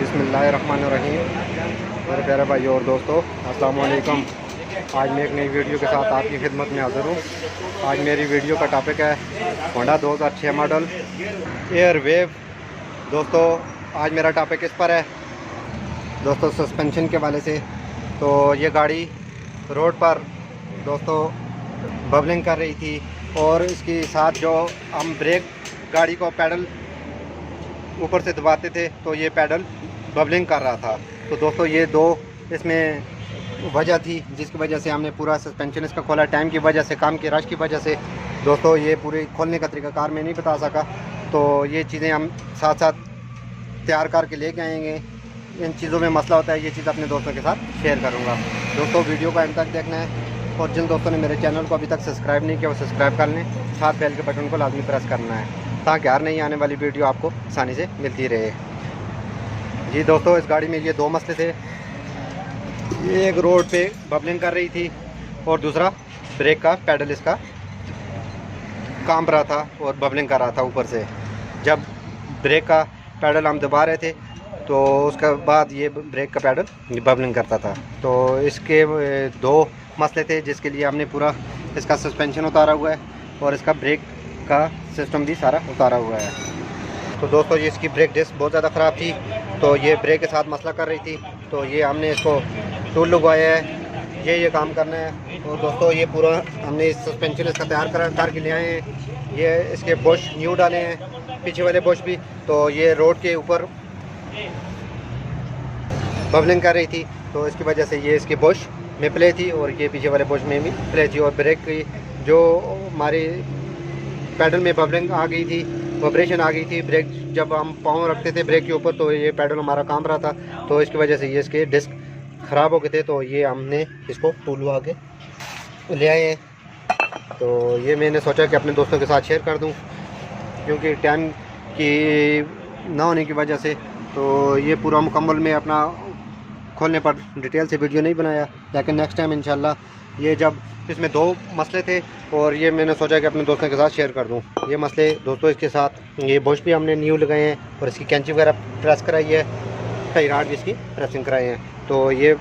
बिस्मिल्लाहिर्रहमानिर्रहीम। मेरे प्यारे भाई और दोस्तों, अस्सलाम वालेकुम। आज मैं एक नई वीडियो के साथ आपकी खिदमत में हाज़िर हूँ। आज मेरी वीडियो का टॉपिक है होंडा 2006 मॉडल एयरवेव। दोस्तों, आज मेरा टॉपिक इस पर है दोस्तों सस्पेंशन के वाले से। तो ये गाड़ी रोड पर दोस्तों बबलिंग कर रही थी और इसके साथ जो हम ब्रेक गाड़ी को पैडल ऊपर से दबाते थे तो ये पैडल बबलिंग कर रहा था। तो दोस्तों ये दो इसमें वजह थी जिसकी वजह से हमने पूरा सस्पेंशन इसका खोला। टाइम की वजह से, काम के रश की वजह से दोस्तों ये पूरे खोलने का तरीक़ाकार मैं नहीं बता सका। तो ये चीज़ें हम साथ साथ तैयार करके लेके आएंगे। इन चीज़ों में मसला होता है, ये चीज़ अपने दोस्तों के साथ शेयर करूँगा। दोस्तों वीडियो को अंत तक देखना है और जिन दोस्तों ने मेरे चैनल को अभी तक सब्सक्राइब नहीं किया वो सब्सक्राइब कर लें। साथ बेल के बटन को लाजमी प्रेस करना है ताकि हर नई आने वाली वीडियो आपको आसानी से मिलती रहे। जी दोस्तों, इस गाड़ी में ये दो मसले थे। ये एक रोड पे बबलिंग कर रही थी और दूसरा ब्रेक का पैडल इसका कांप रहा था और बबलिंग कर रहा था ऊपर से। जब ब्रेक का पैडल हम दबा रहे थे तो उसके बाद ये ब्रेक का पैडल बबलिंग करता था। तो इसके दो मसले थे जिसके लिए हमने पूरा इसका सस्पेंशन उतारा हुआ है और इसका ब्रेक का सिस्टम भी सारा उतारा हुआ है। तो दोस्तों ये इसकी ब्रेक डिस्क बहुत ज़्यादा ख़राब थी तो ये ब्रेक के साथ मसला कर रही थी। तो ये हमने इसको टूल लगवाया है, ये काम करना है। और दोस्तों ये पूरा हमने इस सस्पेंशन इसका तैयार करके ले आए हैं। ये इसके बुश न्यू डाले हैं, पीछे वाले बुश भी। तो ये रोड के ऊपर बबलिंग कर रही थी तो इसकी वजह से ये इसके बुश में प्ले थी और ये पीछे वाले बुश में भी प्ले थी। और ब्रेक की जो हमारी पैडल में बबलिंग आ गई थी, वाइब्रेशन आ गई थी। ब्रेक जब हम पाँव रखते थे ब्रेक के ऊपर तो ये पैडल हमारा कांप रहा था। तो इसकी वजह से ये इसके डिस्क ख़राब हो गए थे। तो ये हमने इसको टूल लगा के ले आए हैं। तो ये मैंने सोचा कि अपने दोस्तों के साथ शेयर कर दूं क्योंकि टाइम की ना होने की वजह से तो ये पूरा मुकम्मल में अपना खोलने पर डिटेल से वीडियो नहीं बनाया। लेकिन नेक्स्ट टाइम इंशाल्लाह ये जब इसमें दो मसले थे और ये मैंने सोचा कि अपने दोस्तों के साथ शेयर कर दूं। ये मसले दोस्तों इसके साथ ये बुश भी हमने न्यू लगाए हैं और इसकी कैंची वगैरह प्रेस कराई है, कई राड भी इसकी प्रेसिंग कराए हैं। तो ये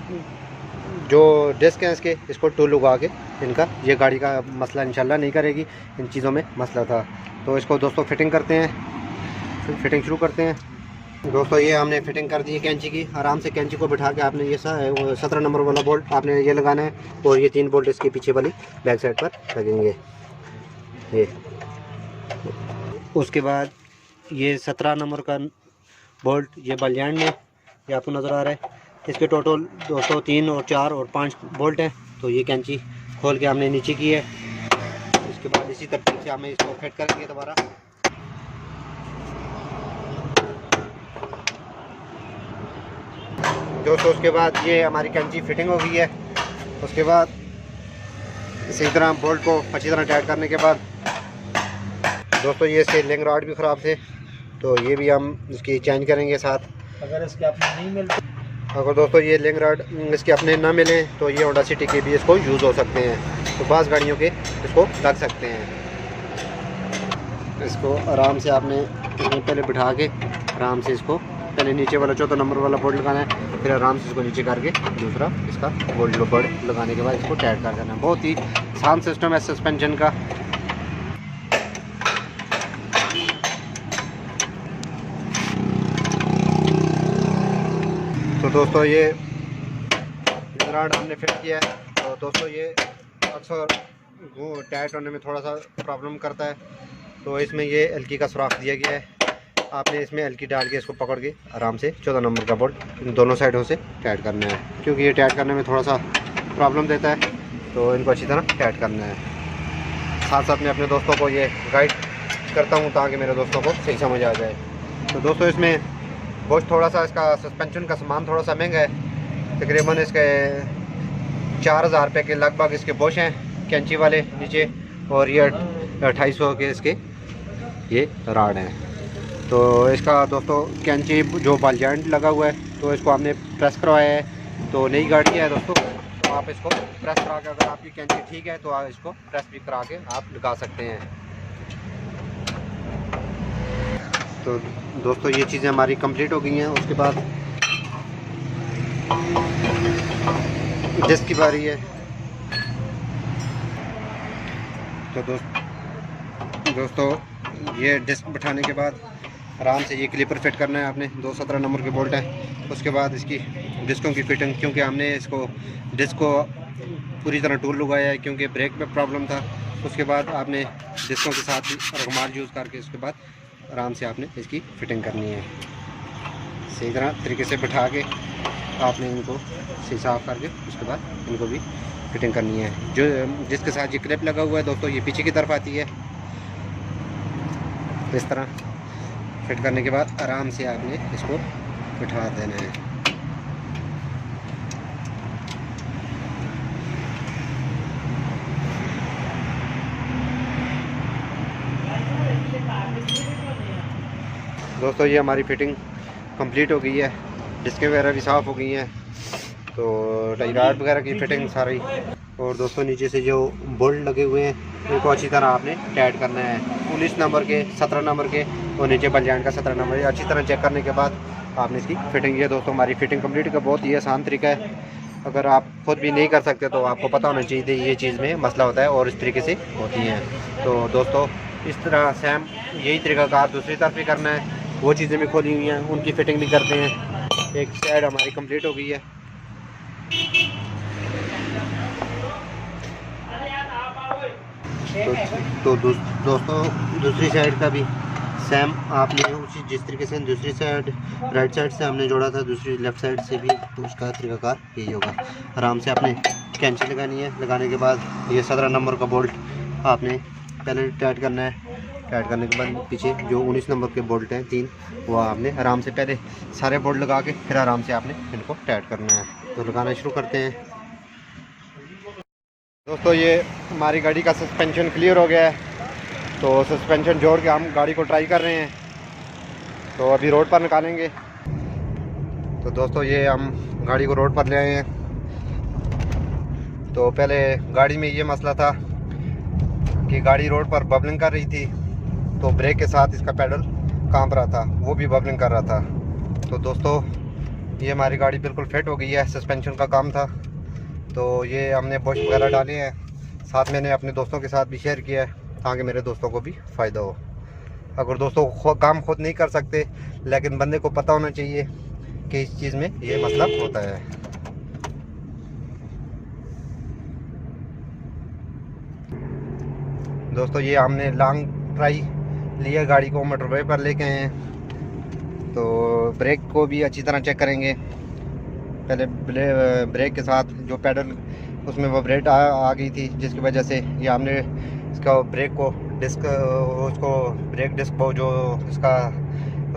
जो डिस्क हैं इसको टूल लगा के इनका ये गाड़ी का मसला इंशाल्लाह नहीं करेगी। इन चीज़ों में मसला था। तो इसको दोस्तों फिटिंग करते हैं, फिटिंग शुरू करते हैं। दोस्तों ये हमने फिटिंग कर दी है कैंची की। आराम से कैंची को बिठा के आपने ये 17 नंबर वाला बोल्ट आपने ये लगाना है और ये 3 बोल्ट इसके पीछे वाली बैक साइड पर लगेंगे। ये उसके बाद ये 17 नंबर का बोल्ट ये बलियान में ये आपको नज़र आ रहा है। इसके टोटल दोस्तों 3 और 4 और 5 बोल्ट हैं। तो ये कैंची खोल के हमने नीचे की है। इसके बाद इसी तरतीब से हमें इसको फिट करेंगे दोबारा। दोस्तों उसके बाद ये हमारी कैंची फिटिंग हो गई है। उसके बाद इसी तरह बोल्ट को अच्छी तरह टाइट करने के बाद दोस्तों ये इसके लिंक रॉड भी ख़राब थे तो ये भी हम इसकी चेंज करेंगे साथ। अगर इसके अपने नहीं मिलते, अगर दोस्तों ये लिंक रॉड इसके अपने ना मिले तो ये होंडा सिटी के भी इसको यूज़ हो सकते हैं। तो बास गाड़ियों के इसको लग सकते हैं। इसको आराम से आपने पहले बिठा के आराम से इसको पहले नीचे वाला 14 नंबर वाला बोल्ट लगाना है, फिर आराम से इसको नीचे करके दूसरा इसका बोल्ट लगाने के बाद इसको टाइट कर देना है। बहुत ही आसान सिस्टम है सस्पेंशन का। तो दोस्तों ये राड हमने फिट किया है। तो दोस्तों ये अक्सर टाइट होने में थोड़ा सा प्रॉब्लम करता है। तो इसमें ये एलकी का सुराख दिया गया है। आपने इसमें एलकी डाल के इसको पकड़ के आराम से 14 नंबर का बोल्ट इन दोनों साइडों से टाइट करना है क्योंकि ये टाइट करने में थोड़ा सा प्रॉब्लम देता है। तो इनको अच्छी तरह टाइट करना है। साथ साथ मैं अपने दोस्तों को ये गाइड करता हूँ ताकि मेरे दोस्तों को सही समझ आ जाए। तो दोस्तों इसमें बुश थोड़ा सा इसका सस्पेंशन का सामान थोड़ा सा महंगा है। तकरीबन इसके 4000 रुपये के लगभग इसके बुश हैं कैंची वाले नीचे और ये 2800 के इसके ये राड हैं। तो इसका दोस्तों कैंची जो बल जॉइंट लगा हुआ है तो इसको हमने प्रेस करवाया है। तो नई गाड़ी है दोस्तों, तो आप इसको प्रेस करा के, अगर आपकी कैंची ठीक है तो आप इसको प्रेस भी करा के आप लगा सकते हैं। तो दोस्तों ये चीज़ें हमारी कंप्लीट हो गई हैं। उसके बाद डिस्क की बारी है। तो दोस्तों ये डिस्क बिठाने के बाद आराम से ये क्लिपर फिट करना है आपने। 217 नंबर के बोल्ट हैं। उसके बाद इसकी डिस्कों की फिटिंग, क्योंकि हमने इसको डिस्क को पूरी तरह टूल लगाया है क्योंकि ब्रेक में प्रॉब्लम था। उसके बाद आपने डिस्कों के साथ भी रगमाल यूज़ करके उसके बाद आराम से आपने इसकी फ़िटिंग करनी है। सही तरह तरीके से बिठा के आपने इनको सही साफ करके उसके बाद इनको भी फिटिंग करनी है। जो जिसके साथ ये क्लिप लगा हुआ है दोस्तों, ये पीछे की तरफ आती है। इस तरह फिट करने के बाद आराम से आपने इसको बिठा देना है। दोस्तों ये हमारी फिटिंग कंप्लीट हो गई है। डिस्कें वगैरह भी साफ़ हो गई हैं। तो टाई रॉड वगैरह की फिटिंग सारी, और दोस्तों नीचे से जो बोल्ट लगे हुए हैं उनको अच्छी तरह आपने टाइट करना है। 19 नंबर के, 17 नंबर के और नीचे बलजान का 17 नंबर। अच्छी तरह चेक करने के बाद आपने इसकी फिटिंग, ये दोस्तों हमारी फिटिंग कंप्लीट का बहुत ही आसान तरीका है। अगर आप खुद भी नहीं कर सकते तो आपको पता होना चाहिए ये चीज़ में मसला होता है और इस तरीके से होती है। तो दोस्तों इस तरह सेम यही तरीकाकार दूसरी तरफ भी करना है। वो चीज़ें भी खोली हुई हैं, उनकी फ़िटिंग भी करते हैं। एक साइड हमारी कंप्लीट हो गई है। तो दोस्तों दूसरी साइड का भी सेम आपने उसी जिस तरीके से दूसरी साइड राइट साइड से हमने जोड़ा था, दूसरी लेफ़्ट साइड से भी उसका तरीकाकार यही होगा। आराम से आपने कैंची लगानी है। लगाने के बाद ये 17 नंबर का बोल्ट आपने पहले टाइट करना है। टाइट करने के बाद पीछे जो 19 नंबर के बोल्ट हैं 3, वो आपने आराम से पहले सारे बोल्ट लगा के फिर आराम से आपने इनको टाइट करना है। तो लगाना शुरू करते हैं। दोस्तों ये हमारी गाड़ी का सस्पेंशन क्लियर हो गया है। तो सस्पेंशन जोड़ के हम गाड़ी को ट्राई कर रहे हैं। तो अभी रोड पर निकालेंगे। तो दोस्तों ये हम गाड़ी को रोड पर ले आए हैं। तो पहले गाड़ी में ये मसला था कि गाड़ी रोड पर बबलिंग कर रही थी, तो ब्रेक के साथ इसका पैडल कांप रहा था, वो भी बबलिंग कर रहा था। तो दोस्तों ये हमारी गाड़ी बिल्कुल फिट हो गई है। सस्पेंशन का काम था तो ये हमने बुश वगैरह डाले हैं। साथ मैंने अपने दोस्तों के साथ भी शेयर किया है ताकि मेरे दोस्तों को भी फ़ायदा हो। अगर दोस्तों काम खुद नहीं कर सकते, लेकिन बंदे को पता होना चाहिए कि इस चीज़ में ये मसला होता है। दोस्तों ये हमने लॉन्ग ट्राई लिया, गाड़ी को मोटरवे पर लेके आए हैं। तो ब्रेक को भी अच्छी तरह चेक करेंगे। पहले ब्रेक के साथ जो पैडल उसमें वाइब्रेट आ गई थी, जिसकी वजह से ये हमने इसका ब्रेक को डिस्क उसको ब्रेक डिस्क को जो इसका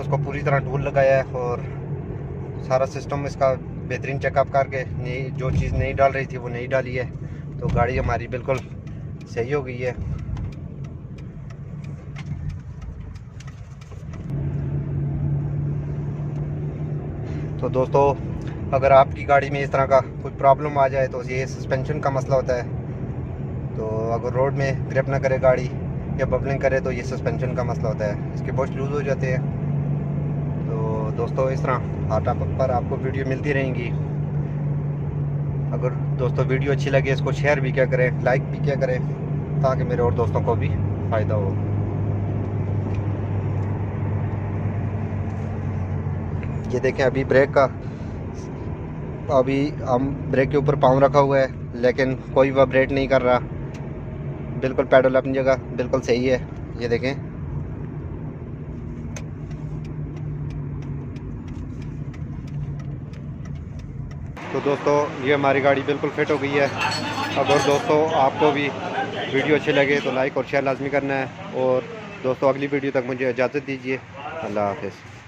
उसको पूरी तरह टूल लगाया है और सारा सिस्टम इसका बेहतरीन चेकअप करके नई जो चीज़ नहीं डाल रही थी वो नहीं डाली है। तो गाड़ी हमारी बिल्कुल सही हो गई है। तो दोस्तों अगर आपकी गाड़ी में इस तरह का कोई प्रॉब्लम आ जाए तो ये सस्पेंशन का मसला होता है। तो अगर रोड में ग्रिप ना करे गाड़ी या बबलिंग करे तो ये सस्पेंशन का मसला होता है, इसके बुश लूज़ हो जाते हैं। तो दोस्तों इस तरह हर टॉपिक पर आपको वीडियो मिलती रहेंगी। अगर दोस्तों वीडियो अच्छी लगे इसको शेयर भी क्या करें, लाइक भी क्या करें, ताकि मेरे और दोस्तों को भी फ़ायदा हो। ये देखें अभी ब्रेक का, अभी हम ब्रेक के ऊपर पाँव रखा हुआ है लेकिन कोई वाइब्रेट नहीं कर रहा। बिल्कुल पैडल अपनी जगह बिल्कुल सही है। ये देखें। तो दोस्तों ये हमारी गाड़ी बिल्कुल फिट हो गई है। अगर दोस्तों आपको भी वीडियो अच्छे लगे तो लाइक और शेयर लाजमी करना है। और दोस्तों अगली वीडियो तक मुझे इजाज़त दीजिए। अल्लाह हाफ़िज़।